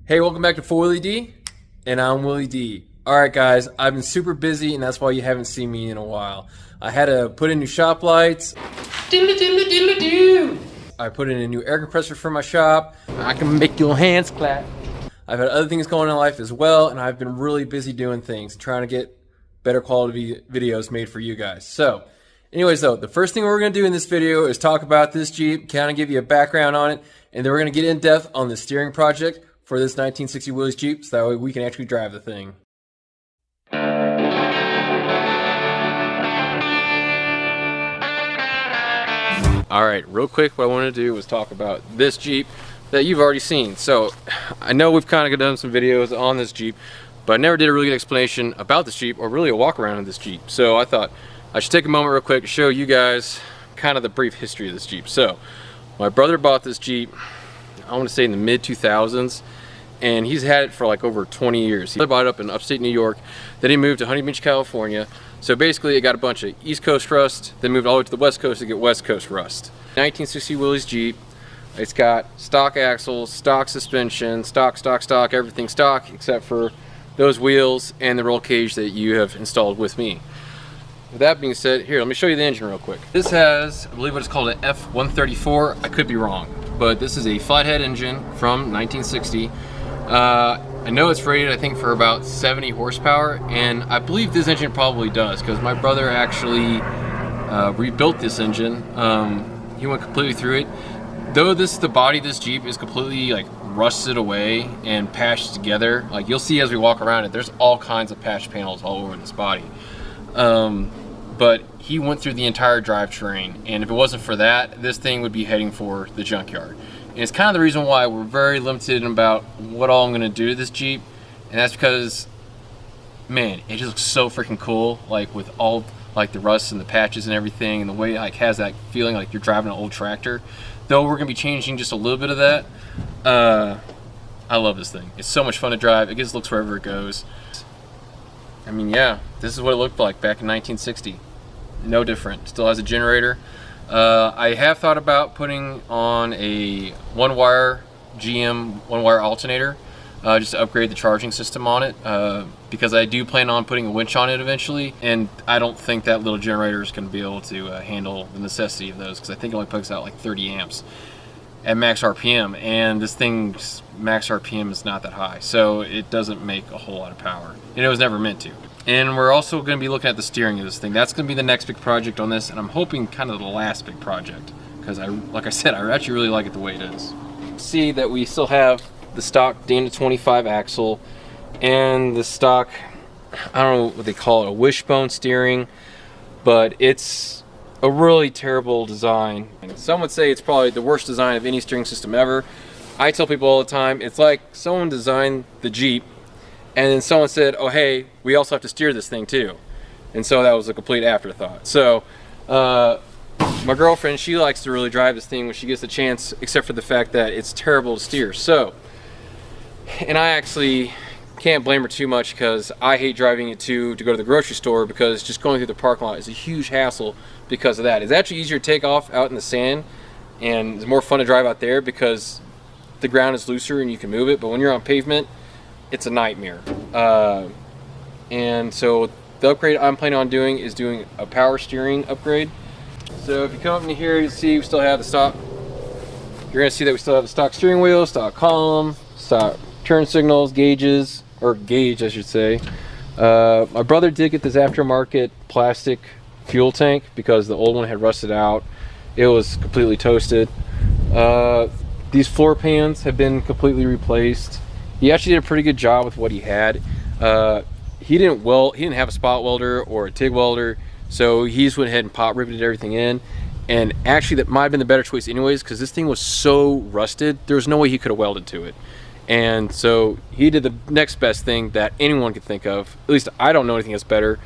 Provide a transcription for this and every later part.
Hey, welcome back to 4 D, and I'm Willie D. Alright guys, I've been super busy and that's why you haven't seen me in a while. I had to put in new shop lights. I put in a new air compressor for my shop. I can make your hands clap. I've had other things going on in life as well, and I've been really busy doing things, trying to get better quality videos made for you guys. So, anyways though, the first thing we're going to do in this video is talk about this Jeep, kind of give you a background on it, and then we're going to get in depth on the steering project for this 1960 Willys Jeep, so that way we can actually drive the thing. Alright, real quick, what I wanted to do was talk about this Jeep that you've already seen. So, I know we've kind of done some videos on this Jeep, but I never did a really good explanation about this Jeep, or really a walk around in this Jeep. So I thought I should take a moment real quick to show you guys kind of the brief history of this Jeep. So, my brother bought this Jeep, I want to say in the mid-2000s, and he's had it for like over 20 years. He bought it up in upstate New York, then he moved to Huntington Beach, California. So basically it got a bunch of East Coast rust, then moved all the way to the West Coast to get West Coast rust. 1960 Willys Jeep, it's got stock axles, stock suspension, stock, everything stock except for those wheels and the roll cage that you have installed with me. With that being said, here, let me show you the engine real quick. This has, I believe what it's called, an F134. I could be wrong, but this is a flathead engine from 1960. I know it's rated, I think, for about 70 horsepower, and I believe this engine probably does, because my brother actually rebuilt this engine. He went completely through it. Though the body of this Jeep is completely like rusted away and patched together, like you'll see as we walk around it, there's all kinds of patch panels all over this body. But he went through the entire drivetrain, and if it wasn't for that, this thing would be heading for the junkyard. And it's kind of the reason why we're very limited about what all I'm going to do to this Jeep, and that's because, man, it just looks so freaking cool, like with all like the rust and the patches and everything, and the way it like has that feeling like you're driving an old tractor. Though we're going to be changing just a little bit of that, I love this thing. It's so much fun to drive. It gets looks wherever it goes. I mean, yeah, this is what it looked like back in 1960. No different. Still has a generator. I have thought about putting on a one-wire GM one-wire alternator just to upgrade the charging system on it, because I do plan on putting a winch on it eventually, and I don't think that little generator is going to be able to handle the necessity of those, because I think it only puts out like 30 amps at max RPM, and this thing's max RPM is not that high, so it doesn't make a whole lot of power, and it was never meant to. And we're also going to be looking at the steering of this thing. That's going to be the next big project on this, and I'm hoping kind of the last big project, because like I said, I actually really like it the way it is. See that we still have the stock Dana 25 axle and the stock, I don't know what they call it, a wishbone steering, but it's a really terrible design. And some would say it's probably the worst design of any steering system ever. I tell people all the time, it's like someone designed the Jeep and then someone said, oh hey, we also have to steer this thing too. And so that was a complete afterthought. So my girlfriend, she likes to really drive this thing when she gets the chance, except for the fact that it's terrible to steer. So, and I actually can't blame her too much, because I hate driving it to go to the grocery store, because just going through the parking lot is a huge hassle because of that. It's actually easier to take off out in the sand, and it's more fun to drive out there because the ground is looser and you can move it, but when you're on pavement, it's a nightmare. And so the upgrade I'm planning on doing is doing a power steering upgrade. So if you come up in here, you'll see we still have the stock. You're gonna see that we still have the stock steering wheel, stock column, stock turn signals, gauges, or gauge I should say. My brother did get this aftermarket plastic fuel tank because the old one had rusted out. It was completely toasted. These floor pans have been completely replaced. He actually did a pretty good job with what he had. He didn't have a spot welder or a TIG welder, so he just went ahead and pot riveted everything in. And actually that might have been the better choice anyways, because this thing was so rusted, there was no way he could have welded to it. And so he did the next best thing that anyone could think of. At least I don't know anything that's better,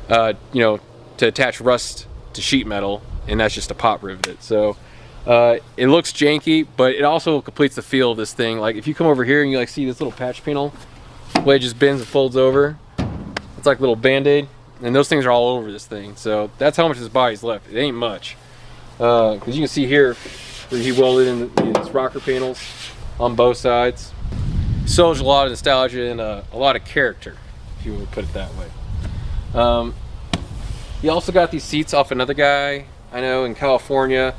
you know, to attach rust to sheet metal, and that's just a pot rivet. So it looks janky, but it also completes the feel of this thing. Like if you come over here and you like see this little patch panel, the way it just bends and folds over, it's like a little band-aid, and those things are all over this thing. So that's how much this body's left. It ain't much, because you can see here where he welded in these rocker panels on both sides. Sells a lot of nostalgia and a lot of character, if you would put it that way. He also got these seats off another guy I know in California.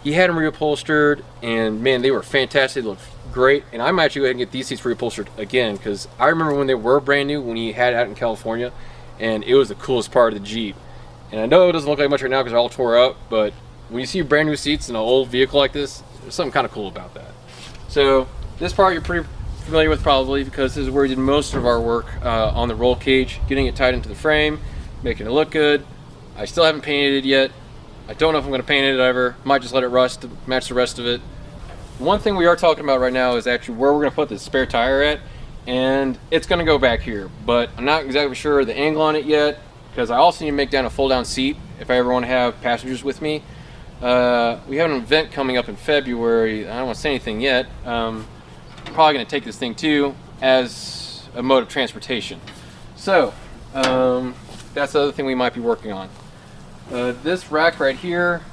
He had them reupholstered, and man, they were fantastic. They looked great, and I might actually go ahead and get these seats reupholstered again, because I remember when they were brand new when he had it out in California, and it was the coolest part of the Jeep. And I know it doesn't look like much right now because they're all tore up, but when you see brand new seats in an old vehicle like this, there's something kind of cool about that. So this part you're pretty familiar with probably, because this is where we did most of our work on the roll cage, getting it tied into the frame, making it look good. I still haven't painted it yet. I don't know if I'm going to paint it ever. Might just let it rust to match the rest of it. One thing we are talking about right now is actually where we're going to put the spare tire at, and it's going to go back here, but I'm not exactly sure the angle on it yet, because I also need to make down a fold down seat if I ever want to have passengers with me. We have an event coming up in February. I don't want to say anything yet. I'm probably going to take this thing too as a mode of transportation. So that's the other thing we might be working on. This rack right here,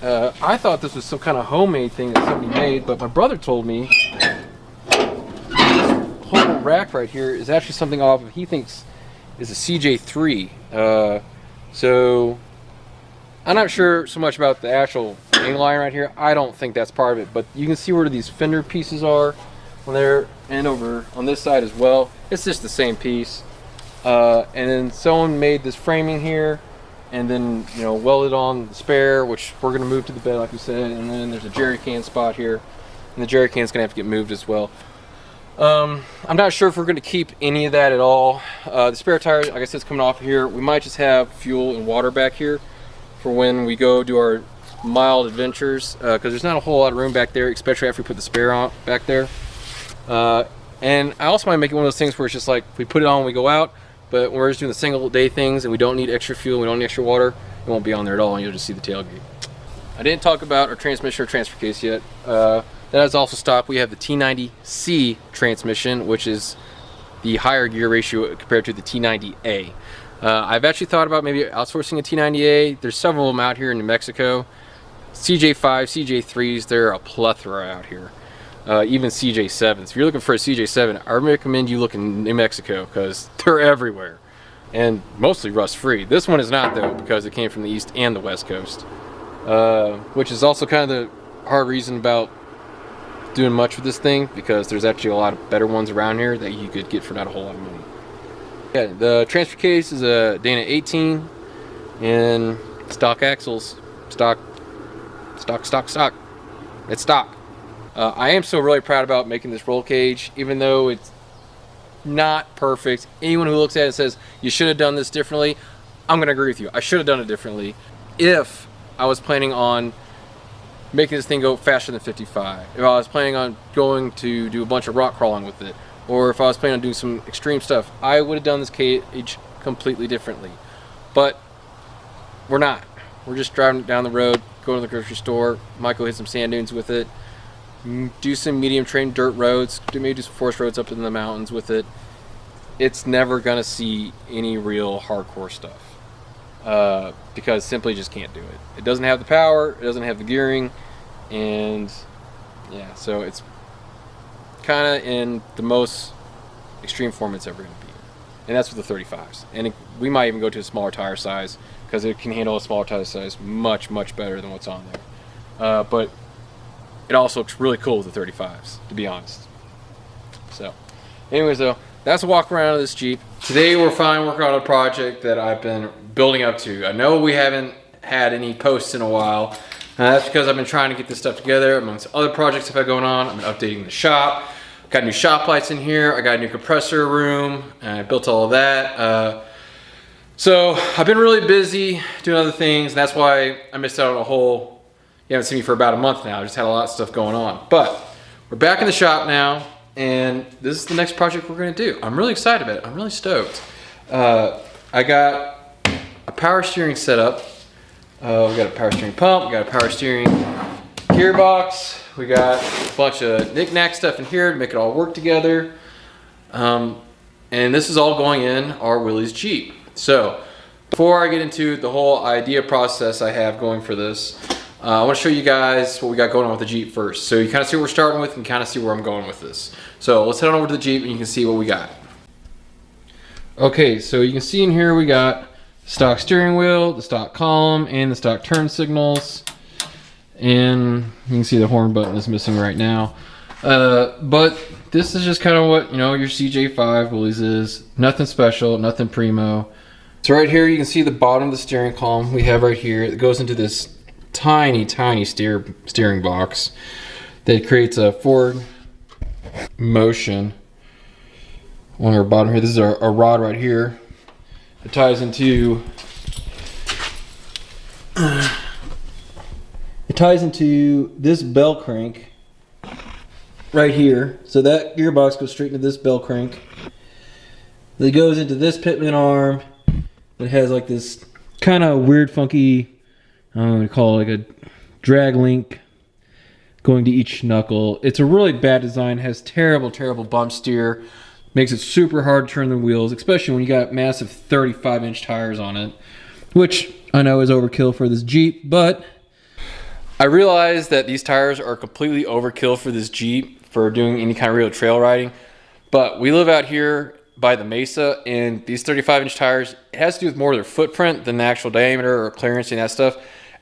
I thought this was some kind of homemade thing that somebody made, but my brother told me this whole rack right here is actually something off of, he thinks is a CJ5. So I'm not sure so much about the actual angle iron right here. I don't think that's part of it, but you can see where these fender pieces are on there, and over on this side as well. It's just the same piece. And then someone made this framing here, and then, you know, welded on the spare, which we're going to move to the bed like we said, and then there's a jerry can spot here, and the jerry can's going to have to get moved as well. I'm not sure if we're going to keep any of that at all. The spare tire, like I said, is coming off here. We might just have fuel and water back here for when we go do our mild adventures, because there's not a whole lot of room back there, especially after we put the spare on back there. And I also might make it one of those things where it's just like we put it on when we go out, but when we're just doing the single day things and we don't need extra fuel, we don't need extra water, it won't be on there at all, and you'll just see the tailgate. I didn't talk about our transmission or transfer case yet. That is also stock. We have the T90C transmission, which is the higher gear ratio compared to the T90A. I've actually thought about maybe outsourcing a T90A. There's several of them out here in New Mexico. CJ5, CJ3s, they're a plethora out here. Even CJ7s. If you're looking for a CJ7, I recommend you look in New Mexico because they're everywhere. And mostly rust-free. This one is not, though, because it came from the East and the West Coast. Which is also kind of the hard reason about doing much with this thing, because there's actually a lot of better ones around here that you could get for not a whole lot of money. Yeah, the transfer case is a Dana 18 and stock axles. Stock. It's stock. I am still really proud about making this roll cage, even though it's not perfect. Anyone who looks at it and says, you should have done this differently, I'm going to agree with you. I should have done it differently if I was planning on making this thing go faster than 55. If I was planning on going to do a bunch of rock crawling with it, or if I was planning on doing some extreme stuff, I would have done this cage completely differently. But we're not. We're just driving down the road, go to the grocery store, might go hit some sand dunes with it, do some medium terrain dirt roads, maybe do some forest roads up in the mountains with it. It's never gonna see any real hardcore stuff because simply just can't do it. It doesn't have the power, it doesn't have the gearing, and yeah, so it's kind of in the most extreme form it's ever going to be, and that's with the 35s. And we might even go to a smaller tire size because it can handle a smaller tire size much better than what's on there. But it also looks really cool with the 35s, to be honest. So anyways, though, that's a walk around of this Jeep. Today we're finally working on a project that I've been building up to. I know we haven't had any posts in a while. That's because I've been trying to get this stuff together amongst other projects I've had going on. I've been updating the shop. Got new shop lights in here. I got a new compressor room, and I built all of that. So I've been really busy doing other things, and that's why I missed out on a whole, you haven't seen me for about a month now. I just had a lot of stuff going on. But we're back in the shop now, and this is the next project we're gonna do. I'm really excited about it. I'm really stoked. I got a power steering set up. We got a power steering pump, we got a power steering gearbox, we got a bunch of knick-knack stuff in here to make it all work together. And this is all going in our Willys Jeep. So before I get into the whole idea process I have going for this, I want to show you guys what we got going on with the Jeep first. So you kind of see what we're starting with and kind of see where I'm going with this. So let's head on over to the Jeep and you can see what we got. Okay, so you can see in here we got stock steering wheel, the stock column, and the stock turn signals. And you can see the horn button is missing right now. But this is just kind of what, you know, your CJ5 Willys is. Nothing special, nothing primo. So right here you can see the bottom of the steering column we have right here. It goes into this tiny steering box that creates a forward motion on our bottom here. This is a rod right here. It ties into this bell crank right here. So that gearbox goes straight into this bell crank. It goes into this pitman arm. It has like this kind of weird, funky, I don't know what to call it, like a drag link going to each knuckle. It's a really bad design. It has terrible bump steer. Makes it super hard to turn the wheels, especially when you got massive 35-inch tires on it, which I know is overkill for this Jeep, but I realize that these tires are completely overkill for this Jeep for doing any kind of real trail riding. But we live out here by the Mesa, and these 35-inch tires, it has to do with more of their footprint than the actual diameter or clearance and that stuff.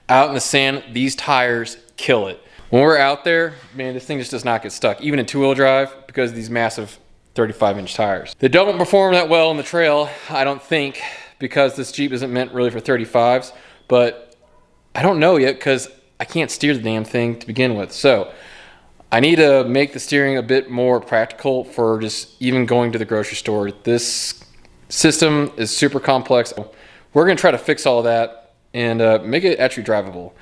Out in the sand, these tires kill it. When we're out there, man, this thing just does not get stuck, even in two-wheel drive, because of these massive 35-inch tires. They don't perform that well on the trail, I don't think, because this Jeep isn't meant really for 35s, but I don't know yet because I can't steer the damn thing to begin with. So I need to make the steering a bit more practical for just even going to the grocery store. This system is super complex. We're gonna try to fix all that and make it actually drivable.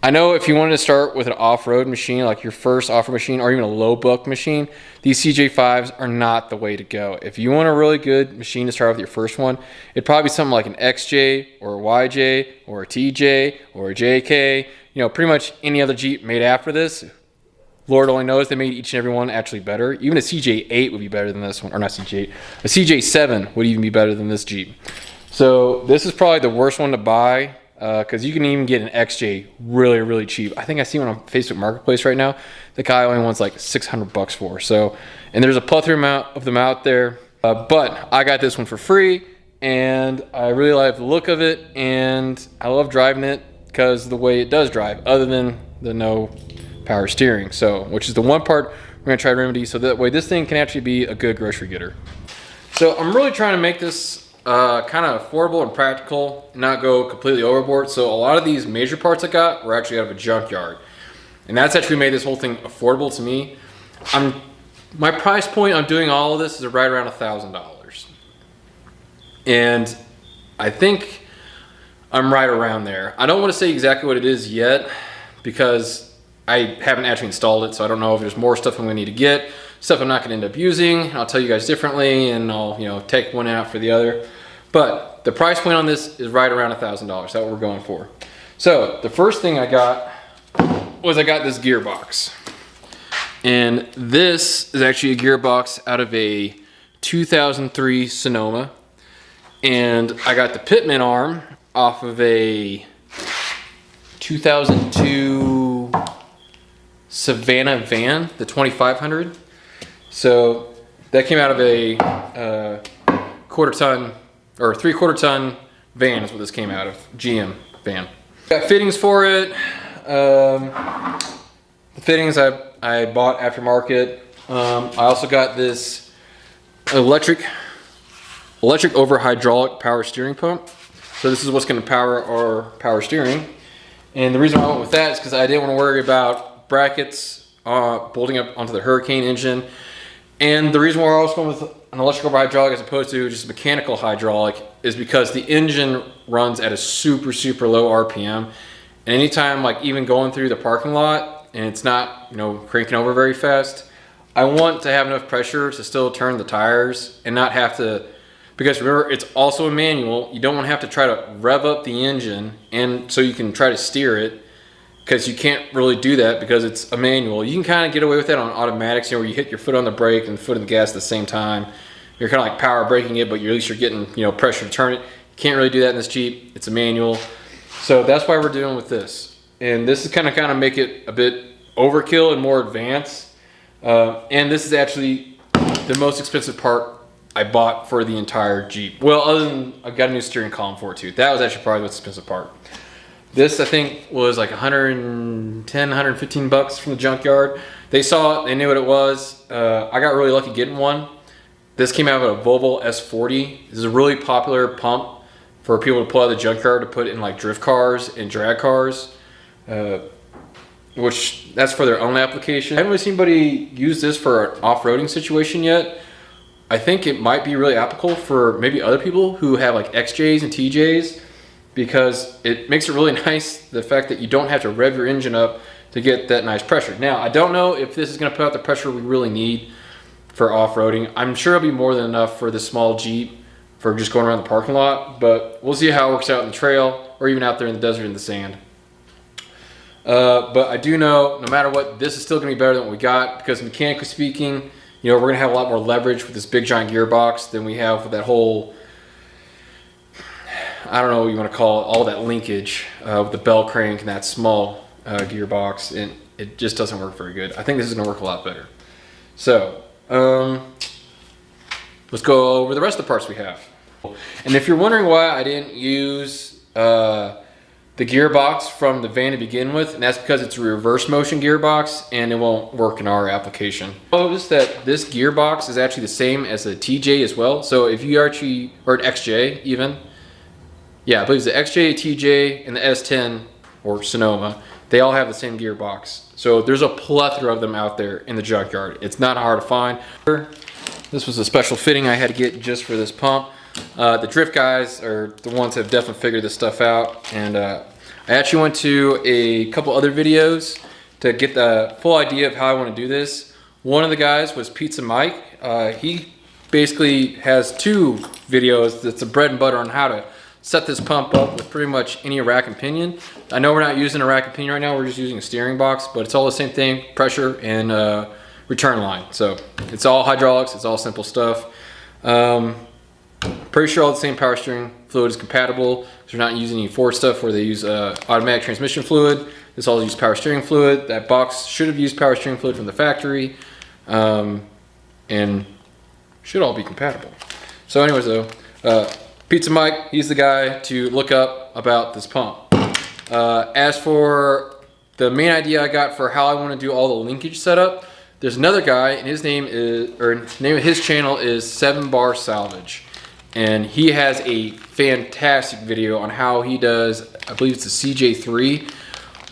I know if you wanted to start with an off-road machine, like your first off-road machine or even a low buck machine, these CJ5s are not the way to go. If you want a really good machine to start with your first one, it'd probably be something like an XJ or a YJ or a TJ or a JK, you know, pretty much any other Jeep made after this. Lord only knows they made each and every one actually better. Even a CJ8 would be better than this one, or not CJ8, a CJ7 would even be better than this Jeep. So this is probably the worst one to buy. Because you can even get an XJ really cheap. I think I see one on Facebook Marketplace right now. The guy only wants like $600 for. So, and there's a plethora of them out there. But I got this one for free, and I really like the look of it, and I love driving it because of the way it does drive, other than the no power steering. So, which is the one part we're gonna try to remedy, so that way this thing can actually be a good grocery getter. So I'm really trying to make this kind of affordable and practical, not go completely overboard. So a lot of these major parts I got were actually out of a junkyard, and that's actually made this whole thing affordable to me. My price point on doing all of this is right around $1,000, and I think I'm right around there. I don't want to say exactly what it is yet because I haven't actually installed it, so I don't know if there's more stuff I'm going to need to get, stuff I'm not going to end up using. I'll tell you guys differently, and I'll, you know, take one out for the other. But the price point on this is right around $1,000. That's what we're going for. So the first thing I got was I got this gearbox, and this is actually a gearbox out of a 2003 Sonoma, and I got the pitman arm off of a 2002 Savannah van, the 2500. So that came out of a quarter-ton or 3/4 ton van is what this came out of, GM van. Got fittings for it. The fittings I bought aftermarket. I also got this electric over hydraulic power steering pump. So this is what's going to power our power steering. And the reason I went with that is because I didn't want to worry about brackets bolting up onto the Hurricane engine. And the reason why we're also going with an electrical over hydraulic as opposed to just mechanical hydraulic is because the engine runs at a super low RPM. And anytime, like even going through the parking lot and it's not, you know, cranking over very fast, I want to have enough pressure to still turn the tires and not have to, because remember, it's also a manual. You don't want to have to try to rev up the engine and so you can try to steer it, because you can't really do that because it's a manual. You can kind of get away with that on automatics, you know, where you hit your foot on the brake and foot on the gas at the same time. You're kind of like power braking it, but at least you're getting, you know, pressure to turn it. You can't really do that in this Jeep. It's a manual. So that's why we're dealing with this. and this is kind of make it a bit overkill and more advanced. And this is actually the most expensive part I bought for the entire Jeep. Well, other than I got a new steering column for it too. That was actually probably the most expensive part. This I think was like 110, 115 bucks from the Junkyard. They saw it, they knew what it was. I got really lucky getting one. This came out of a Volvo S40. This is a really popular pump for people to pull out of the Junkyard to put in like drift cars and drag cars, which that's for their own application. I haven't really seen anybody use this for an off-roading situation yet. I think it might be really applicable for maybe other people who have like XJs and TJs, because it makes it really nice, the fact that you don't have to rev your engine up to get that nice pressure. Now, I don't know if this is gonna put out the pressure we really need for off-roading. I'm sure it'll be more than enough for this small Jeep for just going around the parking lot, but we'll see how it works out in the trail or even out there in the desert in the sand. But I do know, no matter what, this is still gonna be better than what we got, because mechanically speaking, you know, we're gonna have a lot more leverage with this big giant gearbox than we have with that whole, I don't know what you want to call it, all that linkage with the bell crank and that small gearbox, and it just doesn't work very good. I think this is going to work a lot better. So let's go over the rest of the parts we have. And if you're wondering why I didn't use the gearbox from the van to begin with, and that's because it's a reverse motion gearbox and it won't work in our application. Notice that this gearbox is actually the same as a TJ as well. So if you actually, or an XJ even, yeah, I believe it's the XJ, TJ, and the S10 or Sonoma. They all have the same gearbox. So there's a plethora of them out there in the Junkyard. It's not hard to find. This was a special fitting I had to get just for this pump. The drift guys are the ones that have definitely figured this stuff out. And I actually went to a couple other videos to get the full idea of how I want to do this. One of the guys was PizzaMike. He basically has two videos that's a bread and butter on how to set this pump up with pretty much any rack and pinion. I know we're not using a rack and pinion right now, we're just using a steering box, but it's all the same thing, pressure and return line. So it's all hydraulics, it's all simple stuff. Pretty sure all the same power steering fluid is compatible. They're not using any Ford stuff where they use automatic transmission fluid. This all uses power steering fluid. That box should have used power steering fluid from the factory, and should all be compatible. So anyways though, PizzaMike, he's the guy to look up about this pump. As for the main idea I got for how I want to do all the linkage setup, there's another guy, and his name is, or the name of his channel is 7 Bar Salvage, and he has a fantastic video on how he does, I believe it's a CJ5,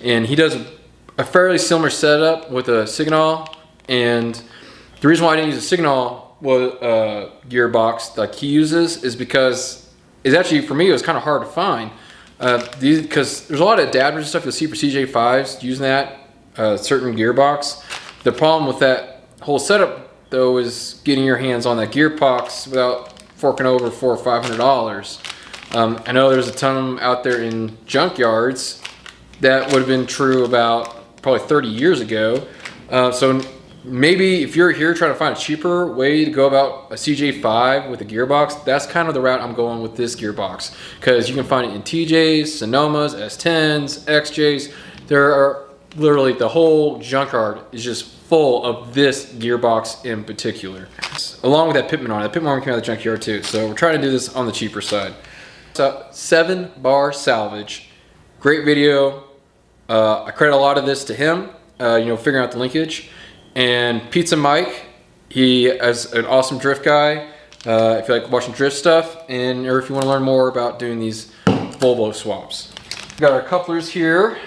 and he does a fairly similar setup with a Signal. And the reason why I didn't use a Signal gearbox like he uses is because it's actually, for me, it was kind of hard to find. Because there's a lot of adapters and stuff you'll see for CJ5s using that certain gearbox. The problem with that whole setup, though, is getting your hands on that gearbox without forking over $400 or $500. I know there's a ton of them out there in junkyards. That would have been true about probably 30 years ago. So maybe if you're here trying to find a cheaper way to go about a CJ5 with a gearbox, that's kind of the route I'm going with this gearbox, because you can find it in TJs, Sonomas, S10s, XJs. There are literally, the whole Junkyard is just full of this gearbox in particular, along with that pitman on it. That pitman came out of the Junkyard too, so we're trying to do this on the cheaper side. So 7 Bar Salvage, great video. I credit a lot of this to him, you know, figuring out the linkage. And PizzaMike, he is an awesome drift guy. If you like watching drift stuff, and or if you want to learn more about doing these Volvo swaps. We've got our couplers here.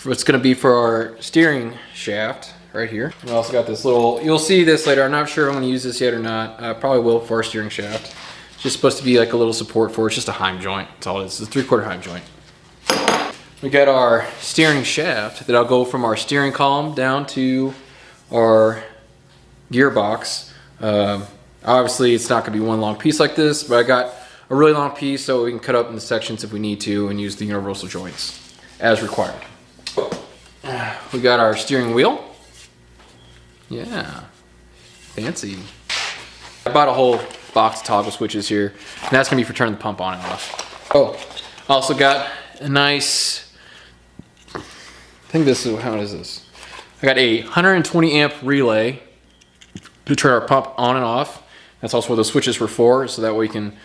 What's going to be for our steering shaft right here. We also got this little, you'll see this later. I'm not sure I'm going to use this yet or not. I probably will for our steering shaft. It's just supposed to be like a little support for it. It's just a Heim joint. That's all it is. It's a 3/4 Heim joint. We got our steering shaft that'll go from our steering column down to our gearbox. Obviously it's not gonna be one long piece like this, but I got a really long piece so we can cut up into sections if we need to and use the universal joints as required. We got our steering wheel. Yeah, fancy. I bought a whole box of toggle switches here, and that's gonna be for turning the pump on and off. Oh, I also got a nice think this is, how is this? I got a 120 amp relay to turn our pump on and off. That's also what the switches were for, so that way you can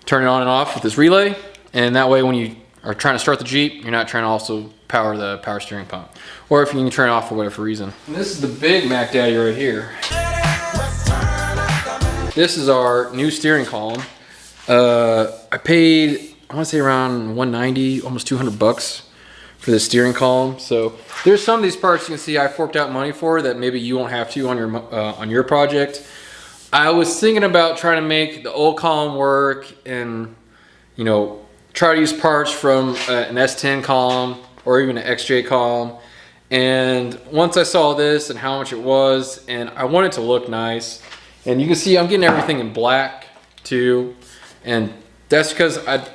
turn it on and off with this relay. And that way when you are trying to start the Jeep, you're not trying to also power the power steering pump. Or if you can turn it off for whatever reason. And this is the big Mac Daddy right here. This is our new steering column. I paid, I want to say around 190, almost 200 bucks for this steering column. So there's some of these parts you can see I forked out money for that maybe you won't have to on your project. I was thinking about trying to make the old column work and, you know, try to use parts from an S10 column or even an XJ column. And once I saw this and how much it was, and I want it to look nice, and you can see I'm getting everything in black too. And that's because this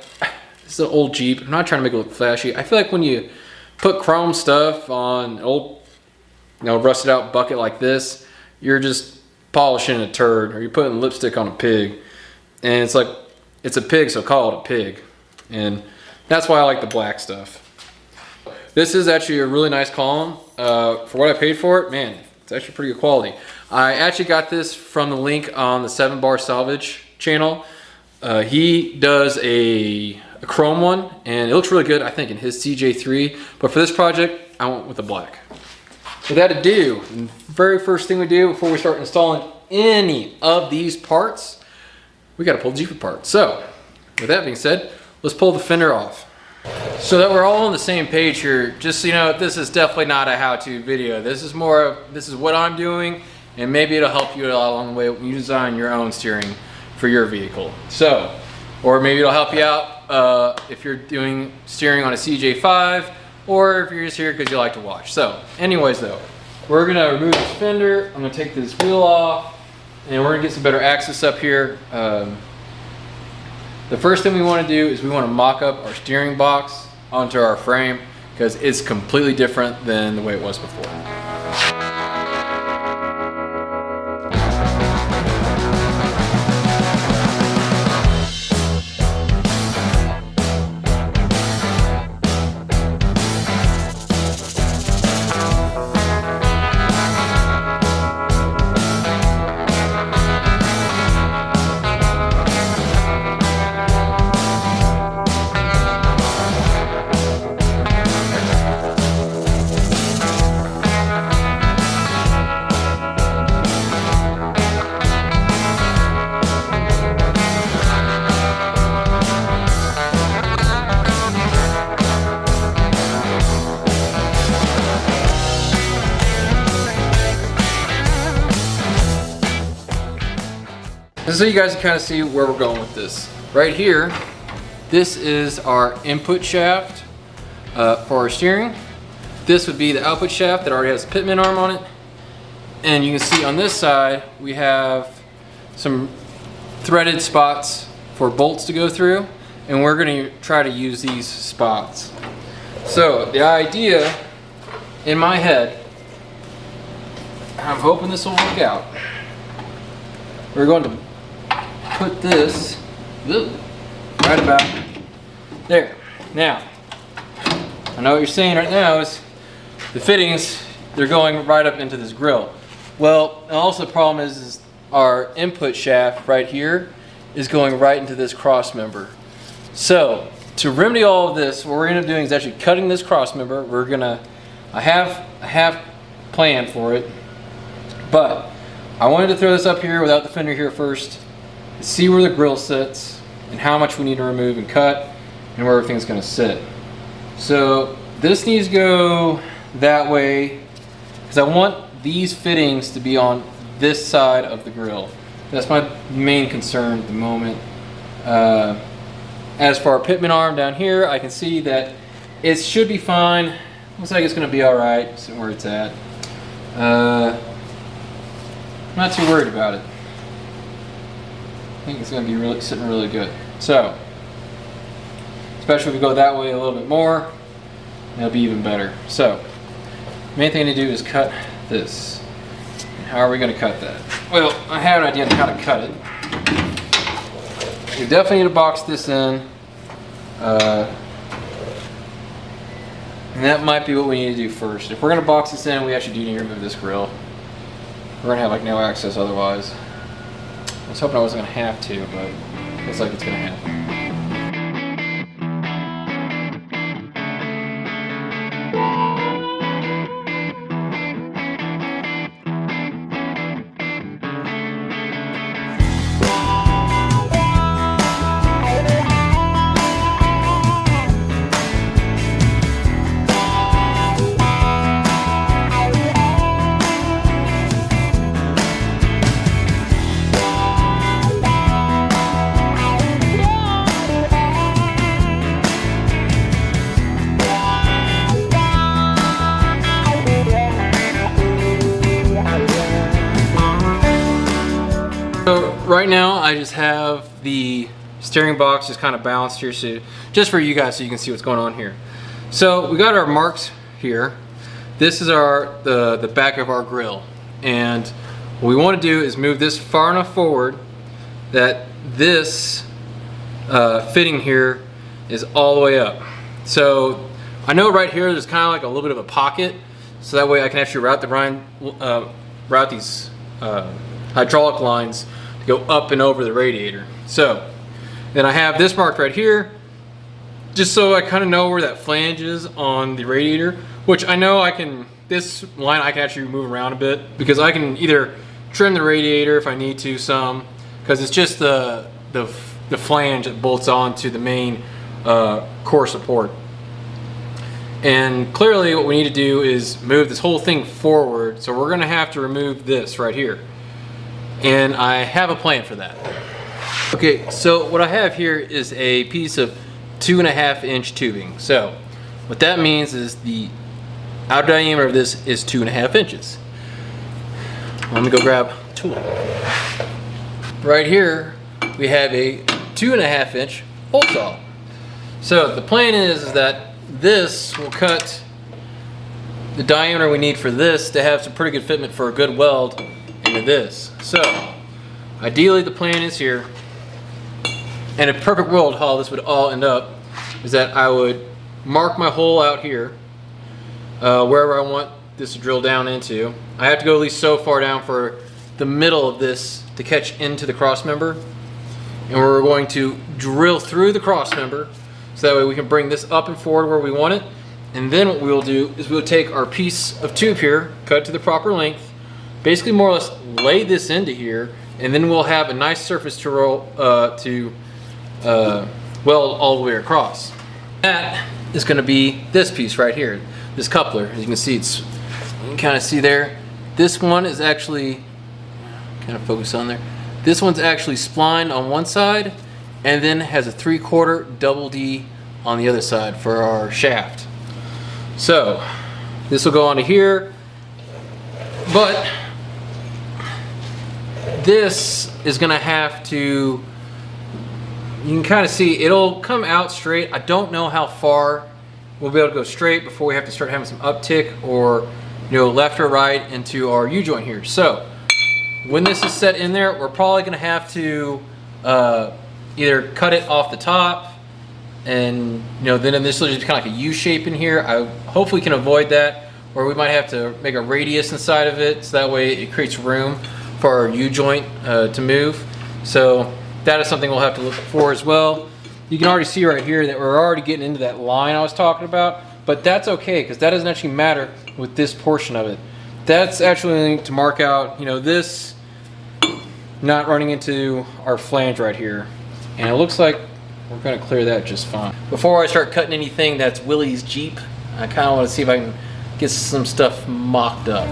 is an old Jeep. I'm not trying to make it look flashy. I feel like when you put chrome stuff on an old, you know, rusted out bucket like this, you're just polishing a turd, or you're putting lipstick on a pig. And it's like, it's a pig, so call it a pig. And that's why I like the black stuff. This is actually a really nice column. For what I paid for it, man, it's actually pretty good quality. I actually got this from the link on the 7-Bar Salvage channel. He does a chrome one, and it looks really good, I think, in his CJ5. But for this project, I went with the black. With that ado, the very first thing we do before we start installing any of these parts, we gotta pull the Jeep apart. So, with that being said, let's pull the fender off. So that we're all on the same page here, just so you know, this is definitely not a how-to video. This is more of, this is what I'm doing, and maybe it'll help you along the way when you design your own steering for your vehicle. So, or maybe it'll help you out if you're doing steering on a CJ5, or if you're just here because you like to watch. So, anyways though, we're gonna remove this fender, I'm gonna take this wheel off, and we're gonna get some better access up here. The first thing we want to do is we want to mock up our steering box onto our frame because it's completely different than the way it was before. So you guys can kind of see where we're going with this. Right here, this is our input shaft for our steering. This would be the output shaft that already has a pitman arm on it. And you can see on this side, we have some threaded spots for bolts to go through. And we're gonna try to use these spots. So the idea in my head, I'm hoping this will work out. We're going to put this right about there. Now, I know what you're saying right now is the fittings, they're going right up into this grill. Well, and also the problem is our input shaft right here is going right into this cross member. So to remedy all of this, what we're gonna be doing is actually cutting this cross member. I have planned for it, but I wanted to throw this up here without the fender here first, see where the grill sits and how much we need to remove and cut and where everything's going to sit. So this needs to go that way because I want these fittings to be on this side of the grill. That's my main concern at the moment. As for our pitman arm down here, I can see that it should be fine. Looks like it's going to be all right, sitting where it's at. I'm not too worried about it. I think it's going to be sitting really good. So, especially if we go that way a little bit more, it'll be even better. So, main thing to do is cut this. How are we going to cut that? Well, I have an idea on how to cut it. We definitely need to box this in. And that might be what we need to do first. If we're gonna box this in, we actually do need to remove this grill. We're gonna have like no access otherwise. I was hoping I wasn't gonna have to, but looks like it's gonna happen. So right now I just have the steering box just kind of balanced here, so just for you guys so you can see what's going on here. So we got our marks here. This is the back of our grill, and what we want to do is move this far enough forward that this fitting here is all the way up. So I know right here there's kind of like a little bit of a pocket, so that way I can actually route these hydraulic lines to go up and over the radiator. So then I have this marked right here, just so I kind of know where that flange is on the radiator, which I know this line I can actually move around a bit, because I can either trim the radiator if I need to some, because it's just the flange that bolts onto the main core support. And clearly what we need to do is move this whole thing forward, so we're gonna have to remove this right here. And I have a plan for that. Okay, so what I have here is a piece of 2.5 inch tubing. So what that means is the outer diameter of this is 2.5 inches. Let me go grab a tool. Right here we have a 2.5 inch hole saw. So the plan is that this will cut the diameter we need for this to have some pretty good fitment for a good weld into this. So ideally the plan is here, and a perfect world how this would all end up is that I would mark my hole out here wherever I want this to drill down into. I have to go at least so far down for the middle of this to catch into the cross member, and we're going to drill through the cross member so that way we can bring this up and forward where we want it. And then what we will do is we'll take our piece of tube here, cut it to the proper length, basically more or less lay this into here, and then we'll have a nice surface to roll weld all the way across. That is going to be this piece right here, this coupler. As you can see, you can kind of see there. This one is actually, kind of focus on there. This one's actually splined on one side, and then has a 3/4 double D on the other side for our shaft. So this will go onto here, but this is gonna have to, you can kind of see it'll come out straight. I don't know how far we'll be able to go straight before we have to start having some uptick or left or right into our U-joint here. So when this is set in there, we're probably gonna have to either cut it off the top, and then this will just be kind of like a U shape in here. I hopefully can avoid that, or we might have to make a radius inside of it so that way it creates room for our U-joint to move. So that is something we'll have to look for as well. You can already see right here that we're already getting into that line I was talking about, but that's okay because that doesn't actually matter with this portion of it. That's actually to mark out, this not running into our flange right here. And it looks like we're gonna clear that just fine. Before I start cutting anything that's Willys Jeep, I kinda wanna see if I can get some stuff mocked up.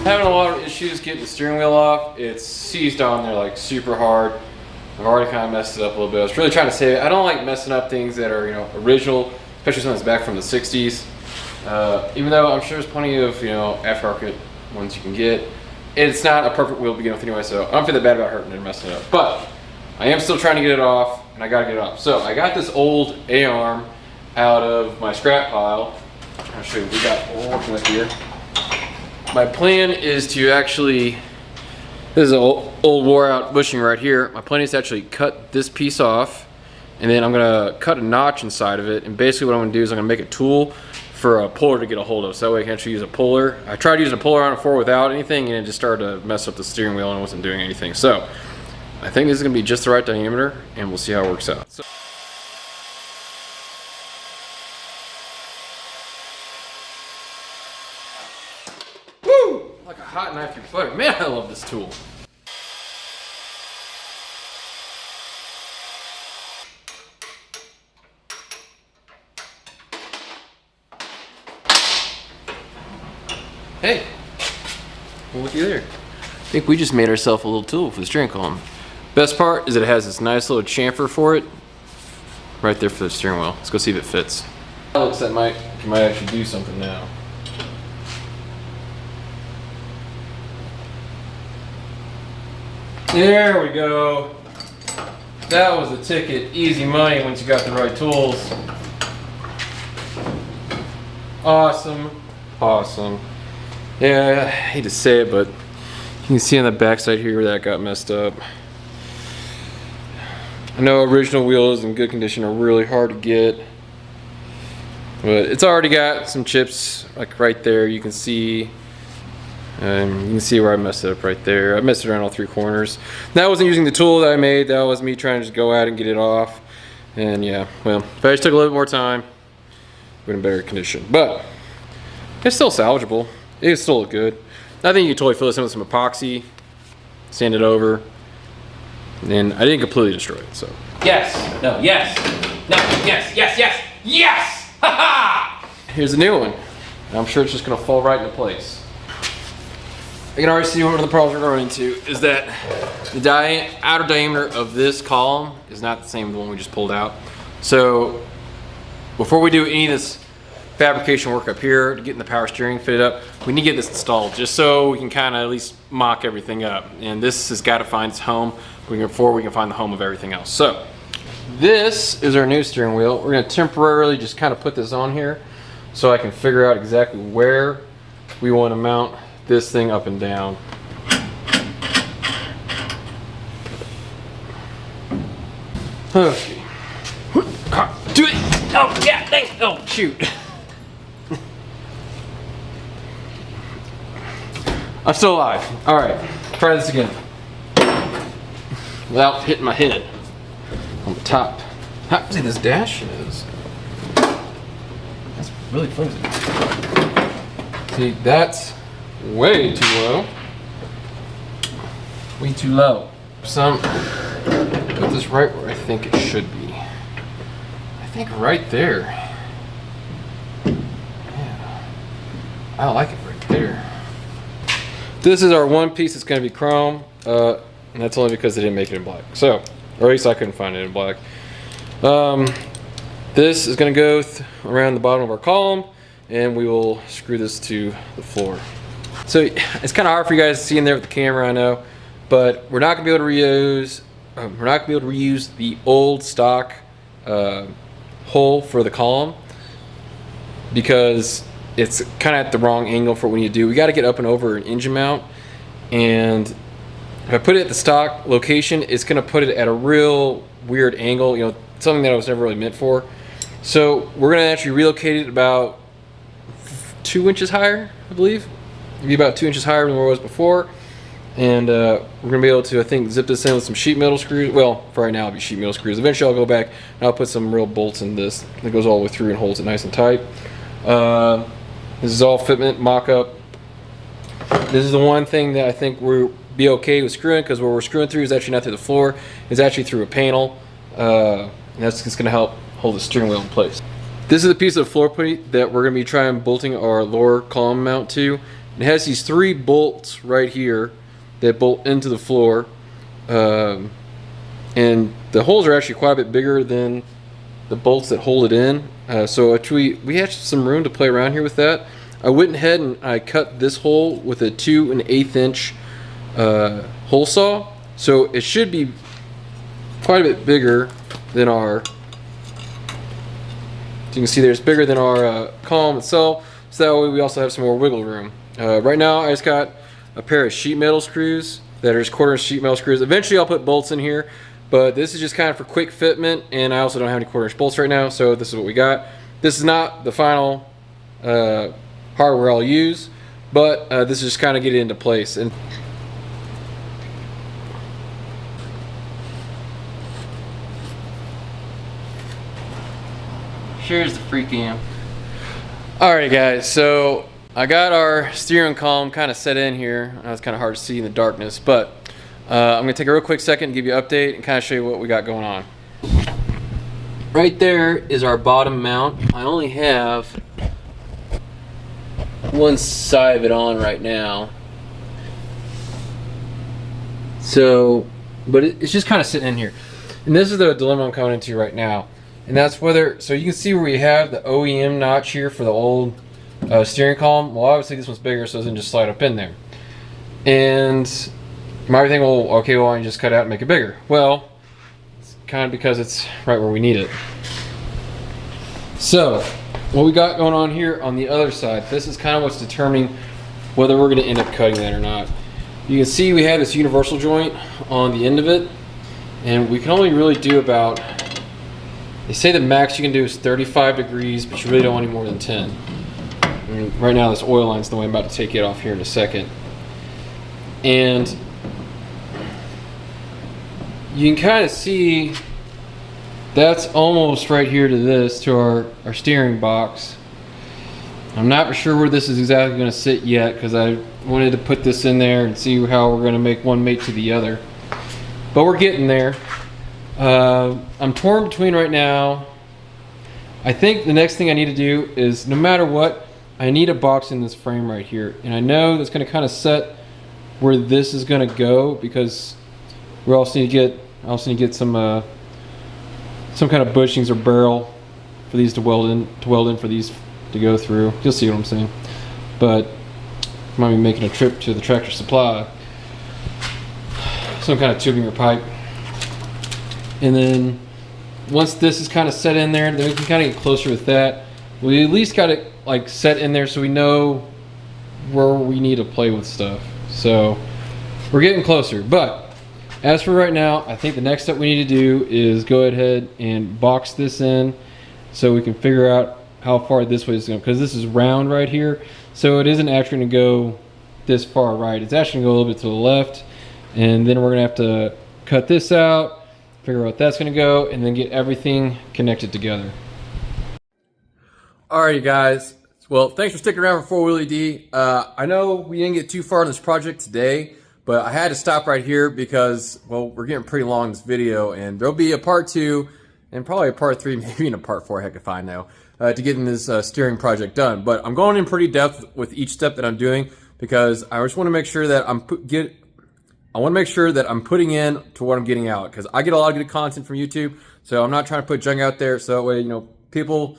Having a lot of issues getting the steering wheel off. It's seized on there like super hard. I've already kind of messed it up a little bit. I was really trying to save it. I don't like messing up things that are original, especially something that's back from the 60s. Even though I'm sure there's plenty of, you know, aftermarket ones you can get, it's not a perfect wheel to begin with anyway, so I don't feel that bad about hurting it and messing it up. But I am still trying to get it off, and I gotta get it off. So I got this old A-arm out of my scrap pile. I'll show you what we got what we're working with here. My plan is to actually, this is an old wore out bushing right here. My plan is to actually cut this piece off, and then I'm gonna cut a notch inside of it, and basically what I'm gonna do is I'm gonna make a tool for a puller to get a hold of, so that way I can actually use a puller. I tried using a puller on it before without anything, and it just started to mess up the steering wheel and it wasn't doing anything. So I think this is gonna be just the right diameter, and we'll see how it works out. So, woo! Like a hot knife through butter. Man, I love this tool. Hey, well, looky there. I think we just made ourselves a little tool for the steering column. Best part is that it has this nice little chamfer for it, right there for the steering wheel. Let's go see if it fits. That looks like you might actually do something now. There we go. That was the ticket. Easy money once you got the right tools. Awesome, awesome. Yeah, I hate to say it, but you can see on the backside here where that got messed up. I know original wheels in good condition are really hard to get, but it's already got some chips like right there. You can see where I messed it up right there. I messed it around all three corners. That wasn't using the tool that I made. That was me trying to just go out and get it off. And yeah, well, if I just took a little bit more time, we're in better condition. But it's still salvageable. It still look good. I think you can totally fill this in with some epoxy, sand it over, and I didn't completely destroy it, so. Yes, no, yes, no, yes, yes, yes, yes! Ha ha! Here's a new one. I'm sure it's just gonna fall right into place. I can already see one of the problems we're going into is that the outer diameter of this column is not the same as the one we just pulled out. So before we do any of this fabrication work up here to getting the power steering fitted up, we need to get this installed just so we can kind of at least mock everything up. And this has got to find its home before we can find the home of everything else. So this is our new steering wheel. We're going to temporarily just kind of put this on here so I can figure out exactly where we want to mount this thing up and down. Okay. Do it! Oh yeah, thanks! Oh shoot! I'm still alive. All right, try this again. Without hitting my head on the top. How see this dash is? That's really flimsy. See, that's way too low. Way too low. Put this right where I think it should be. I think right there. Yeah. I like it right there. This is our one piece that's going to be chrome, and that's only because they didn't make it in black. So, or at least I couldn't find it in black. This is going to go around the bottom of our column, and we will screw this to the floor. So it's kind of hard for you guys to see in there with the camera, I know, but we're not going to be able to reuse. We're not going to be able to reuse the old stock hole for the column because it's kind of at the wrong angle for what we need to do. We got to get up and over an engine mount, and if I put it at the stock location, it's going to put it at a real weird angle, you know, something that I was never really meant for. So we're going to actually relocate it about 2 inches higher, I believe. It'll be about 2 inches higher than where it was before. And we're going to be able to, I think, zip this in with some sheet metal screws. Well, for right now it'll be sheet metal screws. Eventually I'll go back and I'll put some real bolts in this that goes all the way through and holds it nice and tight. This is all fitment mock-up. This is the one thing that I think we'll be okay with screwing, because where we're screwing through is actually not through the floor, it's actually through a panel. And that's just going to help hold the steering wheel in place. This is a piece of floor plate that we're going to be trying bolting our lower column mount to. It has these 3 bolts right here that bolt into the floor, and the holes are actually quite a bit bigger than the bolts that hold it in. So actually, we have some room to play around here with that. I went ahead and I cut this hole with a 2 1/8 inch hole saw. So it should be quite a bit bigger than our, as you can see there, it's bigger than our column itself. So that way we also have some more wiggle room. Right now I just got a pair of sheet metal screws that are just 1/4 inch sheet metal screws. Eventually I'll put bolts in here, but this is just kind of for quick fitment, and I also don't have any 1/4 inch bolts right now, so this is what we got. This is not the final hardware I'll use, but this is just kind of get it into place. And here's the free cam. Alright guys, so I got our steering column kind of set in here. It's kind of hard to see in the darkness, but I'm going to take a real quick second and give you an update and kind of show you what we got going on. Right there is our bottom mount. I only have one side of it on right now. So, but it's just kind of sitting in here. And this is the dilemma I'm coming into right now. And that's whether, so you can see where we have the OEM notch here for the old steering column. Well, obviously this one's bigger, so it doesn't just slide up in there. And you might be thinking, well, okay, well, why don't you just cut it out and make it bigger? Well, it's kind of because it's right where we need it. So, what we got going on here on the other side, this is kind of what's determining whether we're going to end up cutting that or not. You can see we have this universal joint on the end of it, and we can only really do about, they say the max you can do is 35 degrees, but you really don't want any more than 10. I mean, right now this oil line's the way I'm about to take it off here in a second. And you can kind of see that's almost right here to this, to our steering box. I'm not for sure where this is exactly going to sit yet, because I wanted to put this in there and see how we're going to make one mate to the other. But we're getting there. I'm torn between right now. I think the next thing I need to do is, no matter what, I need a box in this frame right here. And I know that's going to kind of set where this is going to go, because we also need to get some kind of bushings or barrel for these to weld in for these to go through. You'll see what I'm saying. But I might be making a trip to the Tractor Supply. Some kind of tubing or pipe. And then once this is kind of set in there, then we can kind of get closer with that. We at least got it like set in there so we know where we need to play with stuff. So we're getting closer. But as for right now, I think the next step we need to do is go ahead and box this in so we can figure out how far this way is going, because this is round right here. So it isn't actually going to go this far right. It's actually going to go a little bit to the left. And then we're going to have to cut this out, figure out what that's going to go, and then get everything connected together. Alrighty guys, well, thanks for sticking around for 4Wheelie D. I know we didn't get too far in this project today, but I had to stop right here because, well, we're getting pretty long in this video, and there'll be a part 2 and probably a part 3, maybe even a part 4, heck if I know, to getting this steering project done. But I'm going in pretty depth with each step that I'm doing, because I just want to make sure that I'm putting in to what I'm getting out, because I get a lot of good content from YouTube, so I'm not trying to put junk out there, so that way, you know, people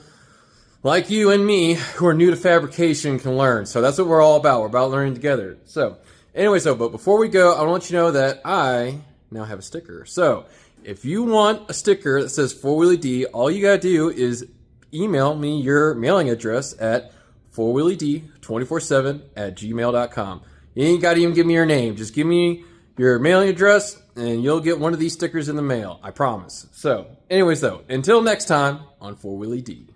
like you and me who are new to fabrication can learn. So that's what we're all about. We're about learning together. So anyway, but before we go, I want to let you know that I now have a sticker. So if you want a sticker that says 4Wheelie D, all you gotta do is email me your mailing address at 4wheelied247@gmail.com. You ain't gotta even give me your name. Just give me your mailing address and you'll get one of these stickers in the mail. I promise. So anyways, until next time on 4Wheelie D.